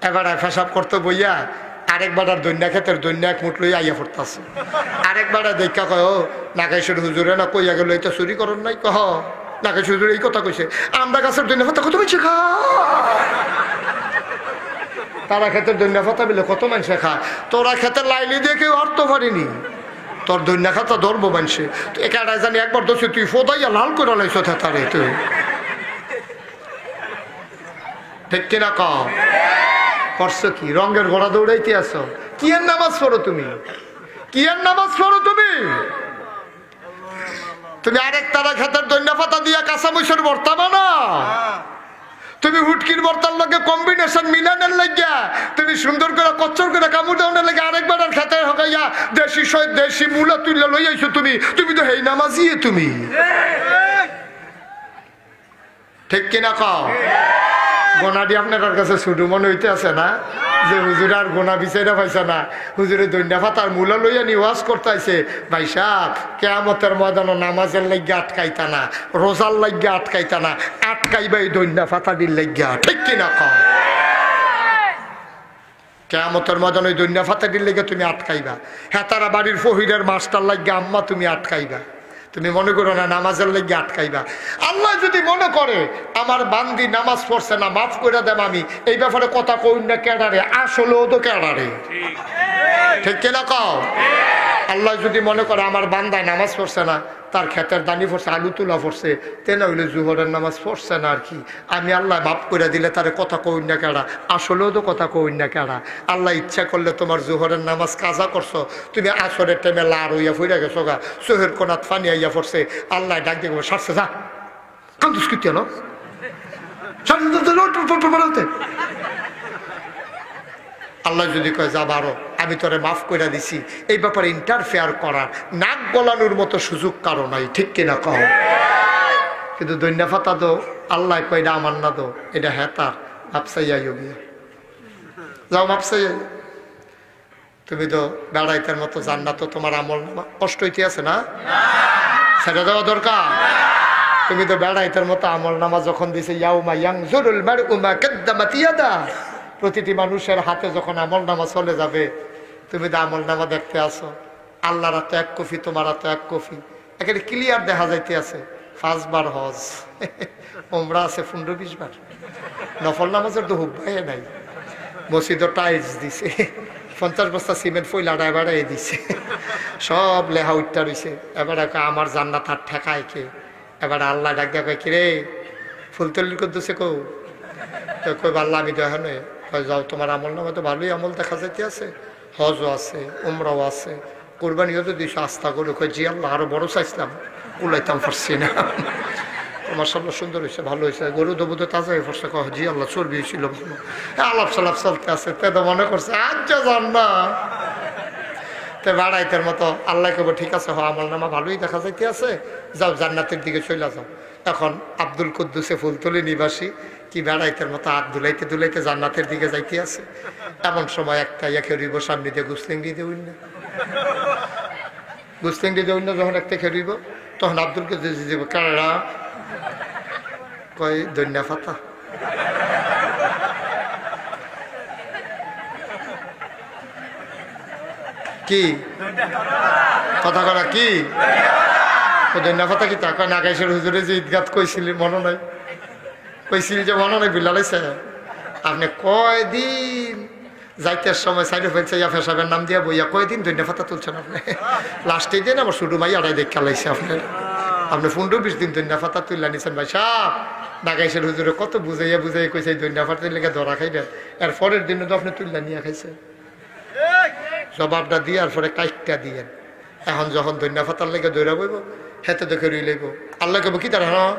এবার পেশাব করতে বইয়া আরেকবার আর দৈন্যা ক্ষেতের দৈন্যা এক মুঠ লই আইয়া পড়তেছে। আরেকবার দেখা কয় ও নাগেশ্বর হুজুরে না কইয়া গেল এটা চুরি করেন নাই কহ নাগেশ্বর হুজুর এই কথা কইছে আমরা গাছের দৈন্যা পাতা কত বেশি খা তারা ক্ষেতের দৈন্যা পাতা বিলে কত মানুষে খা তোরা ক্ষেতের লাইলি দিয়ে কেউ অর্থ পারিনি তোর দৈন্যা খাতা ধরবো মানুষে একাটা জানি একবার দোষে তুই ফোদাইয়া লাল করে লাইছ তারে তুই ঠিক কিনা কও করছো কি রঙের ঘোড়া দৌড়াইতে আসো কি এর নামাজ পড়ো তুমি কি এর নামাজ পড়ো তুমি তুমি আরেক তারা ক্ষেতের দৈন্যা পাতা দিয়া কাঁচা মৈশের ভর্তা বানা তুমি হুটকির ভর্তার লগে কম্বিনেশন মিলানের লাগিয়া তুমি সুন্দর করে কচ্চর করে কামড় দেওয়ার লাগে আরেকবার আর খেতে হকাইয়া দেশি দেশি মূলা তুলে লই আইছো তুমি তুমি তো হেই নামাজি তুমি ঠিক কিনা কও গোনাটি আপনার কাছে ছুটু মনে হইতে আছে না যে হুজুর আর গোনা বিচাইরা পাইছে না হুজুরে দৈন্যা পাতার মূলা লইয়া নি ওয়াজ করতে আইছে ভাই সাহেব কেয়ামতের ময়দানে নামাজের লাগিয়া আটকাইতা না রোজার লাগিয়া আটকাইতা না আটকাইবা এই দৈন্যা পাতাটির লাগিয়া ঠিক কিনা কও কেয়ামতের ময়দানে ওই দৈন্যা পাতাটির লেগে তুমি আটকাইবা হ্যাঁ তারা বাড়ির ফহিরের মাস্টার লাগিয়া আম্মা তুমি আটকাইবা তুমি মনে করো না নামাজের লেগে আটকাইবা আল্লাহ যদি মনে করে আমার বান্দি নামাজ পড়ছে না মাফ করে দেব আমি এই ব্যাপারে কথা কই না কেডারে আসলেও তো কেডারে ঠিক কিনা কও আল্লাহ যদি মনে করে আমার বান্দায় নামাজ পড়ছে না তার ক্ষেতের দানি পড়ছে আলু তুলা পড়ছে তেনা হইলে জুহরের নামাজ পড়ছে না আর কি আমি আল্লাহ মাফ করে দিলে তারে কথা কই না কেডা আসলেও তো কথা কই না কেডা আল্লাহ ইচ্ছা করলে তোমার জুহরের নামাজ কাজা করছো তুমি আসরের টাইমে লার হইয়া ফুইরা গেছো গা সোহের কোনাত ফানি আইয়া পড়ছে আল্লাহ ডাক দিয়ে সারছে যা কান্দুস কি তেল আল্লাহ যদি কয় যা বারো আমি তোরে মাফ করে দিছি এই ব্যাপারে ইন্টারফেয়ার করার নাক গলানোর মতো সুযোগ কারো নাই ঠিক কিনা কও কিন্তু দৈন্যা ফাতা দো আল্লাহ কয় এটা আমার না দো এটা হ্যাঁ তার মাপসাইয়া গিয়া যাও মাপসাইয়া তুমি তো বেড়াইতের মতো জান্নাত তো তোমার আমল কষ্ট হইতে আছে না সেটা দেওয়া দরকার তুমি তো বেড়াইতের মতো আমল নামা যখন দিছে ইয়াউমা ইয়ানজুরুল মারউ মা কাদ্দামাত ইয়াদা প্রতিটি মানুষের হাতে যখন আমল নামা চলে যাবে তুমি তো আমল নামা দেখতে আসো আল্লাহর হাতে এক কফি তোমার হাতে এক কফি এখানে ক্লিয়ার দেখা যাইতে আছে 5 বার হজ ওমরা আছে 15-20 বার নফল নামাজের তো হুব্বাই নাই মসজিদও টাইলস দিছে 50 বস্তা সিমেন্ট ফইলা ডাইবাড়াই দিছে সব লেহা উঠতে রয়েছে এবার আমার জান্নাত আর ঠেকায় কে এবার আল্লাহ ডাক দেখা কি রে ফুলতলির করতেছে কৌ তো কই আল্লাহ আমি দেখা নয় যাও তোমার আমল নামা তো ভালোই আমল দেখা যাইতে আছে হজও আছে উমরাও আছে কোরবানিও তো দিছো আস্থা করে কই জি আল্লাহ আরো বড় চাইছিলাম কুলাইতাম পারছি না তোমার সব সুন্দর হয়েছে ভালো হয়েছে গরু দেবো তো তাজা হয়ে পড়ছে কহ জি আল্লাহ চর্বি হয়েছিল আলাপ সালাপ চলতে আছে তে তো মনে করছে আচ্ছা জান না তে বেড়াইতের মতো আল্লাহ কব ঠিক আছে হ আমল নামা ভালোই দেখা যাইতে আছে যাও জান্নাতের দিকে চলে যাও এখন আব্দুল কুদ্দুসে ফুলতলি নিবাসী কি বেড়াইতের মতো হাত ধুলাইতে ধুলাইতে জান্নাতের দিকে যাইতে আছে এমন সময় একটা ইয়া খেরিব সামনে দিয়ে গুসলিংড়ি দেউন না গুসলিংড়ি দেউন না যখন একটা খেরিব তখন আব্দুল কুদ্দুস দিব কারা কয় দৈন্যা ফাতা কি কথা করা কি দৈন্যা ফাতা কি তা কয় নাগাইশের হুজুরে যে ঈদগাত কইছিলি মনে নাই কইছিল যে মনে নাই বিলালাইছে আপনি কয়দিন যাইতে সময় সাইডে ফেলছে ইয়া ফেসাবের নাম দিয়া বইয়া কয়দিন দৈন্যা ফাতা তুলছেন আপনি লাস্টে দিন আবার শুরু মাই আড়াই দেখা লাইছে আপনার আপনি 15-20 দিন দৈন্যা ফাতা তুললা নিছেন ভাই সাহ নাগাইশের হুজুরে কত বুঝাইয়া বুঝাই কইছে দৈন্যা ফাতার লেগে ধরা খাইবেন এর পরের দিনে তো আপনি তুললা নিয়ে খাইছে জবাবটা দিয়ে আর পরে কাইটটা দিয়েন এখন যখন দৈন্যা ফাতার লেগে দৌড়া বইব হেতে দেখে রুই লইব আল্লাহ কব কি তার হ্যাঁ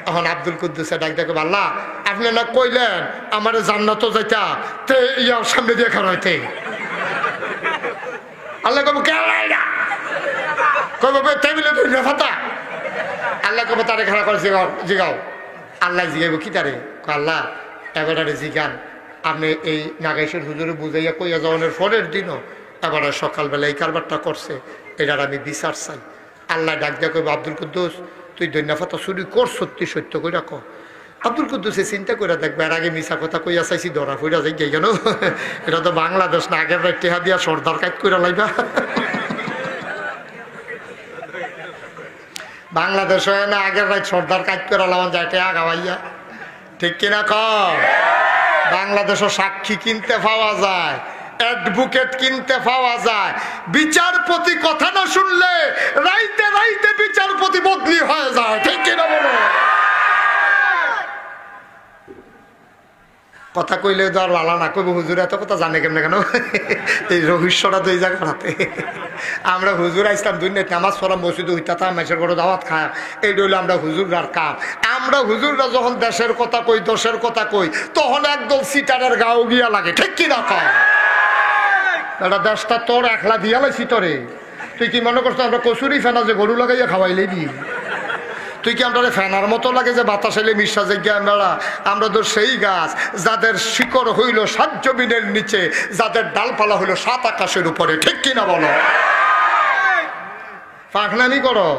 এখন আব্দুল কুদ্দুসে ডাক দেখো আল্লাহ আপনি না কইলেন আমার জান্নাত যাইতা তে ইয়ার সামনে দিয়ে খার হইতে আল্লাহ কব কে কব টেবিলে দৈন্যা ফাতা আল্লাহ কব তারে খারাপ করে জিগাও আল্লাহ জিগাইব কি তারে আল্লাহ এবারে জিগান আপনি এই নাগাইশের হুজুরে বুঝাইয়া কইয়া যাওয়ানোর পরের দিনও এবারে সকালবেলা এই কারবারটা করছে এটার আমি বিচার চাই আল্লাহ ডাক দিয়া কইব আব্দুল কুদ্দুস তুই দৈন্যা ফাতা চুরি কর সত্যি সত্য করে রাখো আব্দুল কুদ্দুসে চিন্তা করে দেখবে, আর আগে মিশা কথা কইয়া চাইছি ধরা ফইরা যাই কেন, এটা তো বাংলাদেশ না, আগের রাত টেহা দিয়া সর্দার কাজ করে লাইবা। বাংলাদেশ হয় না, আগের রাত সর্দার কাজ করে লাগান যায় টেহা গাওয়াইয়া, ঠিক কিনা ক? বাংলাদেশও সাক্ষী কিনতে পাওয়া যায়, অ্যাডভোকেট কিনতে পাওয়া যায়, বিচারপতি কথা না শুনলে রাইতে রাইতে বিচারপতি বদলি হয়ে যায়, ঠিক কিনা বলো? কথা কইলে তো আর লালা না কইব, হুজুর এত কথা জানে কেমনে কেন? এই রহস্যটা তো এই জায়গাতে। আমরা হুজুর আসতাম দুনিয়াতে, আমার সরা মসজিদ হইতাম, মেসের করে দাওয়াত খায়, এইটা হইলো আমরা হুজুররার কাম। আমরা হুজুররা যখন দেশের কথা কই, দশের কথা কই, তখন একদম সিটারের গাও গিয়া লাগে, ঠিক কিনা কয়? এটা দেশটা তোর একলা দিয়া লাইছি তোরে, তুই কি মনে করছো আমরা কচুরি ফেনা যে গরু লাগাইয়া খাওয়াইলে দি? তুই কি আমরা ফেনার মতো লাগে যে বাতাস এলে মিশা জায়গা মেলা? আমরা তো সেই গাছ যাদের শিকড় হইল 7 জমিনের নিচে, যাদের ডালপালা হইল 7 আকাশের উপরে, ঠিক কিনা বলো? পাখনামি করো,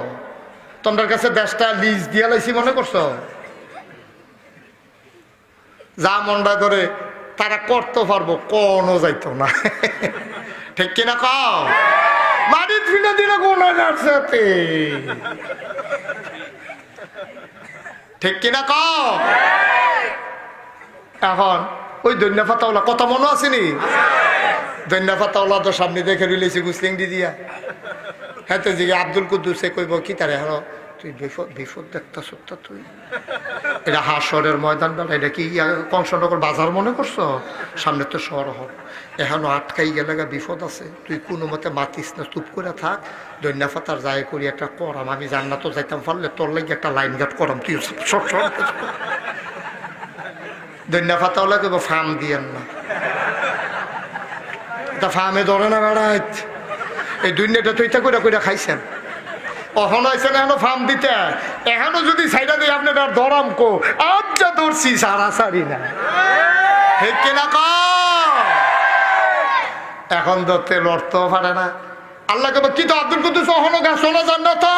তোমার কাছে দেশটা লিজ দিয়া লাইছি মনে করছো? যা মনটা ধরে তারা করতে পারবো, কোনো যাইতো না, ঠিক কিনা কও? বাড়ির ফিরে দিলে গোনার সাথে, ঠিক কিনা কও? এখন ওই দৈন্য ফাতাওলা কথা মনে আসেনি? দৈন্য ফাতাওলা তো সামনে দেখে রইলেছি গুসলিং দি দিয়া, হ্যাঁ তো জিগে আব্দুল কুদ্দুসে কইব কি তারে, হলো তুই বিপদ দেখতাছ, তুই এটা হাসরের ময়দান বেলা, এটা কি কংসনগর বাজার মনে করছো? সামনে তো শহর হল, এখনো আটকাই গেলে বিপদ আছে, তুই কোনো মতে মাতিস না, চুপ করে থাক। দৈন্য ফাতার যায় করি একটা করাম, আমি জান্নাত যাইতাম পারলে তোর লাগে একটা লাইন গার্ড করাম, তুই সব দৈন্য ফাতাওলা কইব ফার্ম দিয়েন না, এটা ফার্মে ধরে না বেড়াই, এই দুনিয়াটা তো এটা করে করে খাইছেন, অহন হয়েছে না এখনো ফার্ম দিতে, এখনো যদি সাইডা দিয়ে আপনার ধরাম কো, আচ্ছা ধরছি সারাসারি না, ঠিক কিনা ক? এখন ধরতে লড়তেও পারে না। আল্লাহ কবে কি তো আব্দুল কুদ্দুস অহনো গা শোনা যান না তো?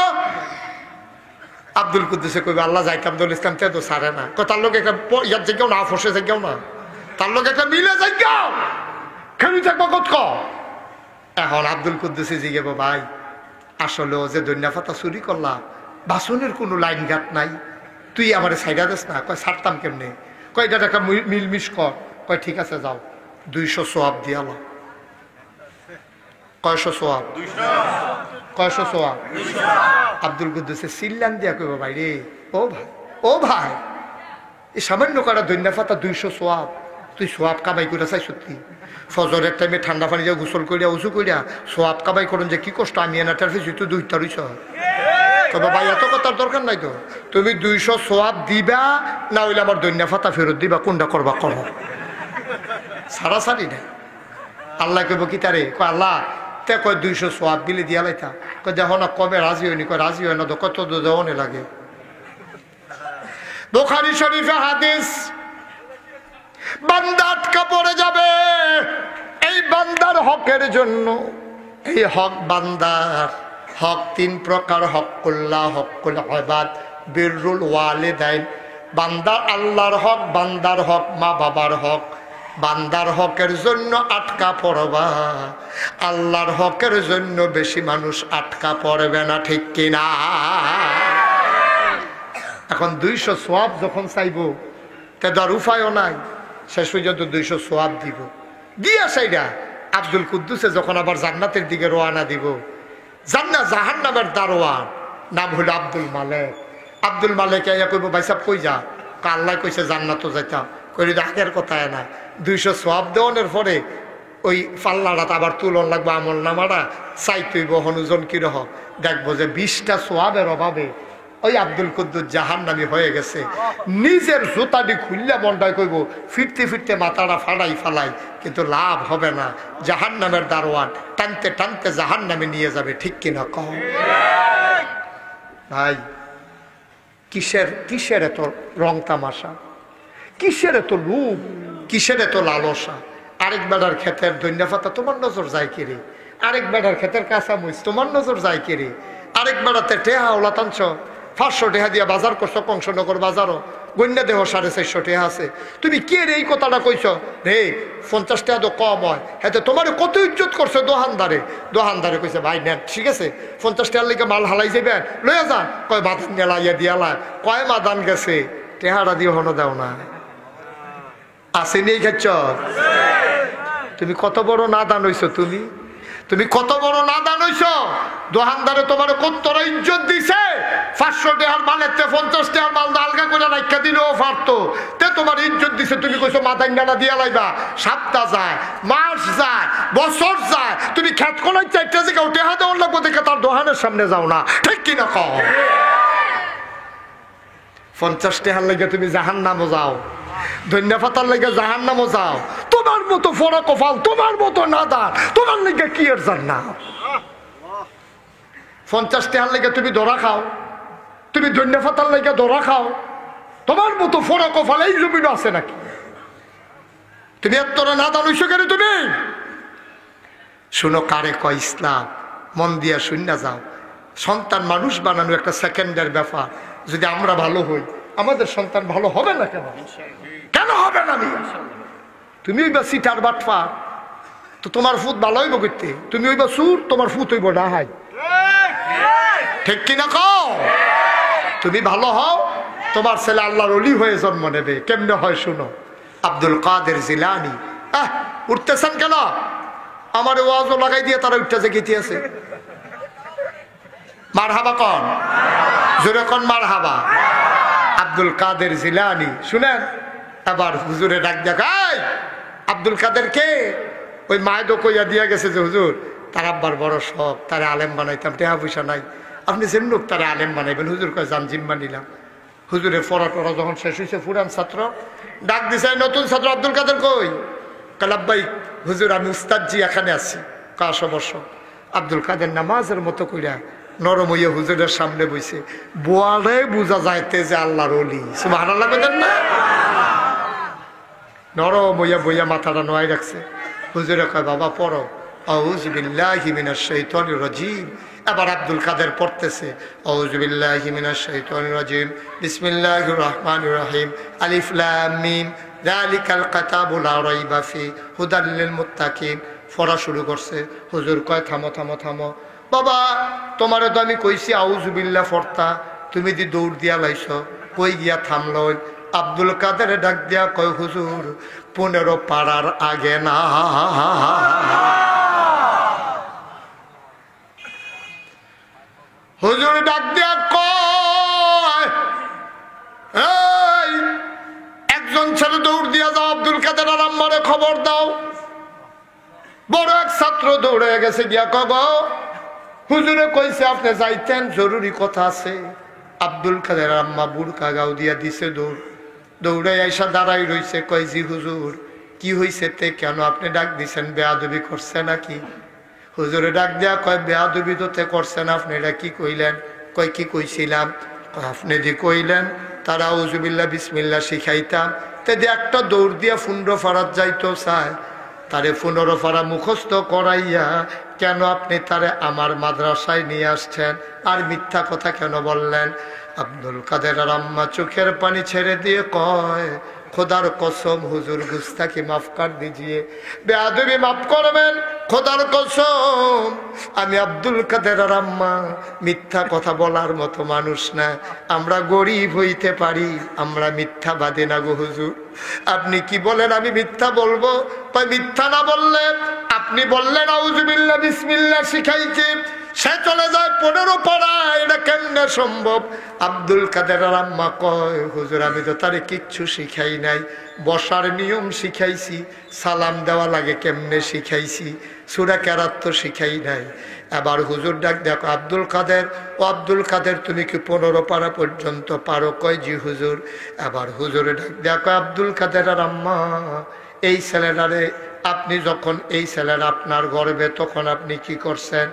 আব্দুল কুদ্দুসে কইবে আল্লাহ যাইতাম দল ইসলাম তে তো সারে না, তার লোক একটা ইয়ার জায়গাও না, ফসে জায়গাও না, তার লোক একটা মিলে জায়গাও খেলি থাকবো কত ক। এখন আব্দুল কুদ্দুসে জিগেব ভাই আসলে ও যে দৈন্য ফাতা চুরি করলা, বাসনের কোনো লাইন ঘাট নাই, তুই আমার সাইডা দিস না। কয় ছাড়তাম কেমনে? কয় এটা একটা মিলমিশ কর। কয় ঠিক আছে যাও, 200 সোয়াব দিয়াল। কয়শো সোয়াব? কয়শো সোয়াব? আব্দুল কুদ্দুসে সিল্লান দিয়া কইব ভাই রে, ও ভাই, ও ভাই, এই সামান্য কাটা দৈন্য ফাতা 200 সোয়াব, তুই সোয়াব কামাই করে চাই সত্যি? ফজরের টাইমে ঠান্ডা পানি যা গোসল করিয়া উঁচু করিয়া সোয়াব কামাই করুন যে কি কষ্ট, আমি এনাটার ফেসি তুই 2টা রইছ। তবে ভাই এত কথার দরকার নাই তো, তুমি 200 সোয়াব দিবা না হইলে আমার দৈন্য ফাতা ফেরত দিবা, কোনটা করবা করো, সারাসারি নাই। আল্লাহ কইব কি তারে? কয় আল্লাহ তে কয় 200 সোয়াব বিলে দিয়া লাইতা। কয় দেখো না কবে রাজি হয়নি। কয় রাজি হয় না তো, কত দেওয়ানে লাগে। বুখারী শরীফে হাদিস, বান্দা আটকা পড়ে যাবে এই বান্দার হকের জন্য। এই হক বান্দার হক 3 প্রকার, হকুল্লাহ, হকুল ইবাদ, বিররুল ওয়ালিদাইন। বান্দার আল্লাহর হক, বান্দার হক মা বাবার হক। বান্দার হকের জন্য আটকা পড়বা, আল্লাহর হকের জন্য বেশি মানুষ আটকা পড়বে না, ঠিক কিনা? এখন 200 সোয়াব যখন চাইব তার উপায়ও নাই, শেষ পর্যন্ত 200 সোয়াব দিব দিয়া সেইটা আব্দুল কুদ্দুসে যখন আবার জান্নাতের দিকে রওনা দিব, জান্নাত জাহান্নামের দারোয়ান নাম হলো আব্দুল মালেক। আব্দুল মালেক ইয়া কইব ভাই সাহেব কই যা? আল্লাহ কইছে জান্নাতও যাইতাম। কইলে আগের কথা না, 200 সোয়াব দেওয়ানোর পরে ওই পাল্লাটা আবার তুলন লাগবে, আমল নামাটা চাইতেইব হনুজন কিরহ, দেখবো যে 20টা সোয়াবের অভাবে ওই আব্দুল কুদ্দুস জাহান্নামী হয়ে গেছে। নিজের জুতাটি খুললে মনটাই কইব ফিরতে ফিরতে মাথাটা ফাড়াই ফালাই, কিন্তু লাভ হবে না। জাহান্নামের দারোয়ান টানতে টানতে জাহান্নামে নিয়ে যাবে, ঠিক কিনা কহ ভাই? কিসের এত রং তামাশা, কিসের এত লোভ, কিসের এত লালসা? আরেক বেড়ার ক্ষেতের দৈন্য ফাতা তোমার নজর যায় কিরে? আরেক বেড়ার ক্ষেতের কাঁচা মরিচ তোমার নজর যায় কিরে? আরেক বেড়াতে টেহা ওলা টানছ, 500 টাকা দিয়া বাজার করছো কংসনগর বাজারও, গন্যা দেহ 450 টাকা আছে। তুমি কে রে এই কথাটা কইছ রে? 50 টাকা তো কম হয়। হ্যাঁ তোমার কত ইজ্জত করছে দোহানদারে কইছে ভাই নেন, ঠিক আছে 50 টাকার লেগে মাল হালাই যাবেন, লইয়া যান। কয় মাদান গেলাইয়া দিয়ালা, কয় মাদান গেছে, টেহারা দিয়ে হনো দাও না, আসেনি এই খাচ্ছ। তুমি কত বড় নাদান হইছো, তুমি কত বড় নাদান হইছ। দোহানদারে তোমার কত্তর ইজ্জত দিছে, 500 টাকার মালের 50 টাকার মাল আলগা করে রাখা দিলেও পারতো, তে তোমার ইজ্জত দিছে। তুমি কইছো মাদান গানা দিয়া লাইবা, সপ্তাহ যায়, মাস যায়, বছর যায়, তুমি খেত কোনায় 4টা জায়গা টেহা দেওয়ার লাগবো দেখে তার দোহানের সামনে যাও না, ঠিক কিনা কও? 50 টাকার লেগে তুমি জাহান্নামে যাও, ধন্যা পাতার লেগে জাহান্নামে যাও। তোমার মতো ফরা কপাল, তোমার মতো নাদান, তোমার লেগে কি এর জান্নাত? 50 টাকার লেগে তুমি ধরা খাও, তুমি ধন্যা পাতার লেগে ধরা খাও। তোমার মতো ফরা কপাল এই জমিন আছে নাকি? তুমি এত নাদান হইছো কেন? তুমি শুনো কারে কয় ইসলাম, মন দিয়া শুননা যাও। সন্তান মানুষ বানানো একটা সেকেন্ডের ব্যাপার। যদি আমরা ভালো হই, আমাদের সন্তান ভালো হবে না কেন? কেন হবে না? তুমি ওইবা সিটার বাটফা, তো তোমার ফুট ভালো হইব করতে। তুমি ওইবা সুর, তোমার ফুট হইব না হাই, ঠিক কিনা কও? তুমি ভালো হও, তোমার ছেলে আল্লাহর ওলি হয়ে জন্ম নেবে। কেমনে হয় শুনো। আব্দুল কাদের জিলানী, উঠতেছেন কেন? আমার ওয়াজও লাগাই দিয়ে তারা উঠতে জেগেতে আছে। মারহাবা কন, জোরে কন মারহাবা। আব্দুল কাদের জিলানী শুনেন। আবার হুজুরে ডাক দেখায়, আব্দুল কাদের কে? ওই মায়েদও কইয়া দিয়া গেছে যে হুজুর তার আব্বার বড় শখ, তারে আলেম বানাইতাম, টেহা পয়সা নাই, আপনি যেমন তারে আলেম বানাইবেন। হুজুর কয় জান জিম্মা নিলাম। হুজুরের পড়া টড়া যখন শেষ হয়েছে, পুরান ছাত্র ডাক দিছে, নতুন ছাত্র আব্দুল কাদের কই? কালাব্বাই হুজুর আমি উস্তাদজি এখানে আছি। কাশো বর্ষ। আব্দুল কাদের নামাজের মতো কইরা নরম হইয়া হুজুরের সামনে বইছে। বোয়ারে বোঝা যাইতে যে আল্লাহর ওলি। সুবহানাল্লাহ কইতেন না? নরম হইয়া বইয়া মাথাটা নোয়াই রাখছে। হুজুরে কয় বাবা পড়ো, আউযু বিল্লাহি মিনাশ শাইতানির রাজিম। এবার আব্দুল কাদের পড়তেছে, আউযু বিল্লাহি মিনাশ শাইতানির রাজিম, বিসমিল্লাহির রহমানির রহিম, আলিফ লাম মিম, যালিকাল কিতাবু লা রাইবা ফি, হুদাল লিল মুত্তাকিন। পড়া শুরু করছে। হুজুর কয় থামো থামো থামো বাবা, তোমারে তো আমি কইছি আউযু বিল্লাহ পড়তা, তুমি দি দৌড় দিয়া লাইছো, কই গিয়া থামলো? আব্দুল কাদের ডাক দিয়া কয় হুজুর 15 পাড়ার আগে না। হুজুর ডাক দিয়া কয় এই একজন ছেলে দৌড় দিয়া যাও, আব্দুল কাদের আর আম্মারে খবর দাও। বড় এক ছাত্র দৌড়ে গেছে গিয়া কব হুজুরে কইছে আপনি যাইতেন, জরুরি কথা আছে। আব্দুল কাদের আম্মা বুড়কা গাও দিয়া দিছে দৌড়। দৌড়ে আইসা দাঁড়াই রইছে। কয় জি হুজুর কি হইছে তে, কেন আপনি ডাক দিছেন? বেয়াদবি করছে নাকি? হুজুরে ডাক দেয়া কয় বেয়াদবি তো তে করছেন, আপনি এটা কি কইলেন? কয় কি কইছিলাম? আপনি যে কইলেন তারা আউযু বিল্লাহ বিসমিল্লাহ শিখাইতাম, তে যে একটা দৌড় দিয়া 15 ফারাত যাইতো চায়, তারে 15 ফারা মুখস্থ করাইয়া কেন আপনি তারে আমার মাদ্রাসায় নিয়ে আসছেন? আর মিথ্যা কথা কেন বললেন? আব্দুল কাদের আর আম্মা চোখের পানি ছেড়ে দিয়ে কয় খোদার কসম হুজুর গুস্তাখি মাফ কর দিজিয়ে, বেয়াদবি মাফ করবেন, খোদার কসম আমি আব্দুল কাদের আর আম্মা মিথ্যা কথা বলার মতো মানুষ না। আমরা গরিব হইতে পারি, আমরা মিথ্যাবাদী না গো হুজুর। আপনি কি বলেন আমি মিথ্যা বলবো? কয় মিথ্যা না বললে আপনি বললেন আউযু বিল্লাহ বিসমিল্লাহ শিখাইছে, সে চলে যায় 15 পাড়া, এটা কেমনে সম্ভব? আব্দুল কাদের আর আম্মা কয় হুজুর আমি তো তারে কিচ্ছু শিখাই নাই, বসার নিয়ম শিখাইছি, সালাম দেওয়া লাগে কেমনে শিখাইছি, সূরা কেরাত তো শিখাই নাই। এবার হুজুর ডাক দেখো আব্দুল কাদের, ও আব্দুল কাদের তুমি কি 15 পাড়া পর্যন্ত পারো? কয় জি হুজুর। এবার হুজুরে ডাক দেখো আব্দুল কাদের আর আম্মা এই ছেলেটারে আপনি যখন এই ছেলেরা আপনার গর্বে তখন আপনি কি করছেন?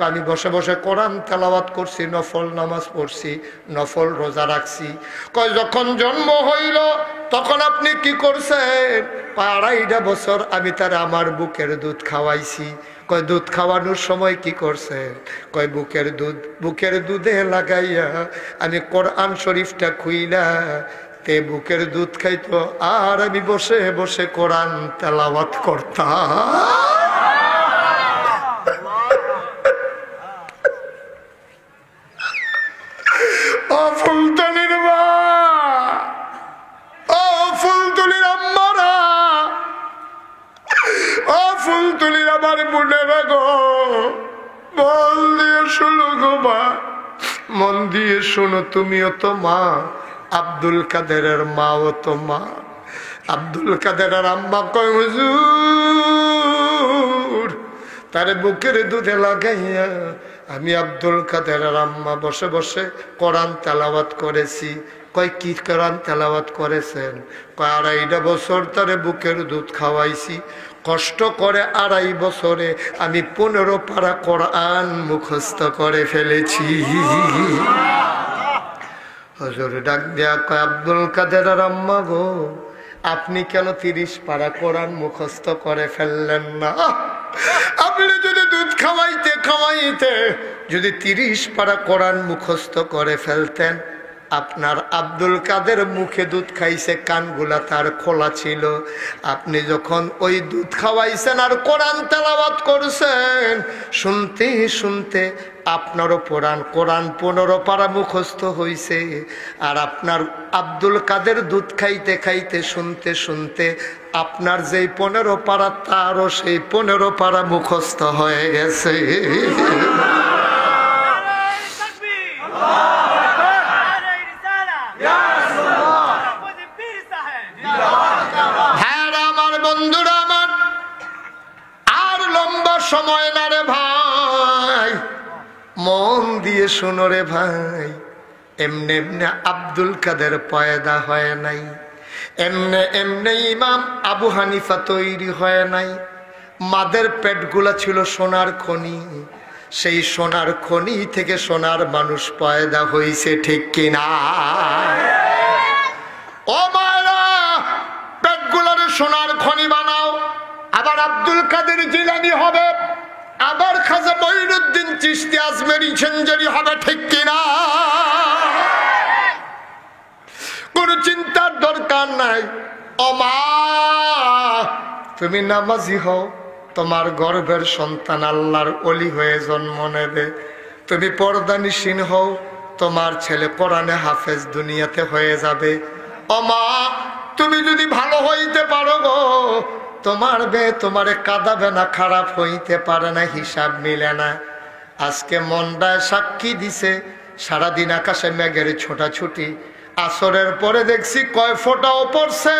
আমি বসে বসে কোরআন তেলাওয়াত করছি, নফল নামাজ পড়ছি, নফল রোজা রাখছি। কয় যখন জন্ম হইল তখন আপনি কি করছেন? 2.5 বছর আমি তার আমার বুকের দুধ খাওয়াইছি। কয় দুধ খাওয়ানোর সময় কি করছেন? কয় বুকের দুধে লাগাইয়া আমি কোরআন শরীফটা খুইলা তে বুকের দুধ খাইতো আর আমি বসে বসে কোরআন তেলাওয়াত করতাম। ও ফুলতলির মা, ও ফুলতলির আম্মারা, ও ফুলতলির আমার বোনেরা গো, মন দিয়ে শোনো গো মা, মন দিয়ে শোনো। তুমিও তো মা, আব্দুল কাদেরের মাও তো মা। আব্দুল কাদেরের আম্মা কয় হুজুর তারে বুকের দুধে লাগাইয়া আমি আব্দুল কাদেরের আম্মা বসে বসে কোরআন তেলাওয়াত করেছি। কয় কি কোরআন তেলাওয়াত করেছেন? কয় 2.5 বছর তারে বুকের দুধ খাওয়াইছি, কষ্ট করে 2.5 বছরে আমি 15 পারা কোরআন মুখস্থ করে ফেলেছি। হুজুর ডাক দেয়া কয় আব্দুল কাদেরের আম্মা গো, আপনি কেন 30 পারা কোরআন মুখস্থ করে ফেললেন না? আপনি যদি দুধ খাওয়াইতে খাওয়াইতে যদি 30 পারা কোরআন মুখস্থ করে ফেলতেন, আপনার আব্দুল কাদের মুখে দুধ খাইছে, কানগুলা তার খোলা ছিল। আপনি যখন ওই দুধ খাওয়াইছেন আর কোরআন তেলাওয়াত করছেন, শুনতে শুনতে আপনারও কোরআন 15 পারা মুখস্থ হইছে। আর আপনার আব্দুল কাদের দুধ খাইতে খাইতে শুনতে শুনতে আপনার যেই 15 পারা তারও সেই 15 পারা মুখস্থ হয়ে গেছে। সময় না রে ভাই, মন দিয়ে শোনো রে ভাই, এমনি এমনি আব্দুল কাদের পয়দা হয় নাই, এমনি এমনি ইমাম আবু হানিফা তৈরি হয় নাই। মাদের পেটগুলা ছিল সোনার খনি, সেই সোনার খনি থেকে সোনার মানুষ পয়দা হইছে, ঠিক কিনা? ও মায়েরা, পেটগুলার সোনার খনি বানাও, আবার আব্দুল কাদের জিলানী হবে, আবার খাজা মঈনুদ্দিন চিশতি আজমেরি ঝঞ্ঝারি হবে, ঠিক কিনা? কোন চিন্তার দরকার নাই। ও মা, তুমি নামাজি হও, তোমার গর্ভের সন্তান আল্লাহর ওলি হয়ে জন্ম নেবে। তুমি পর্দানিসীন হও, তোমার ছেলে কোরআনে হাফেজ দুনিয়াতে হয়ে যাবে। ও মা, তুমি যদি ভালো হইতে পারো গো, তোমার তোমারে কাঁদাবে না, খারাপ হইতে পারে না, হিসাব মিলে না। আজকে মনটায় সাক্ষী দিছে, সারাদিন আকাশে মেঘের ছোটাছুটি, আসরের পরে দেখছি কয় ফোঁটাও পড়ছে।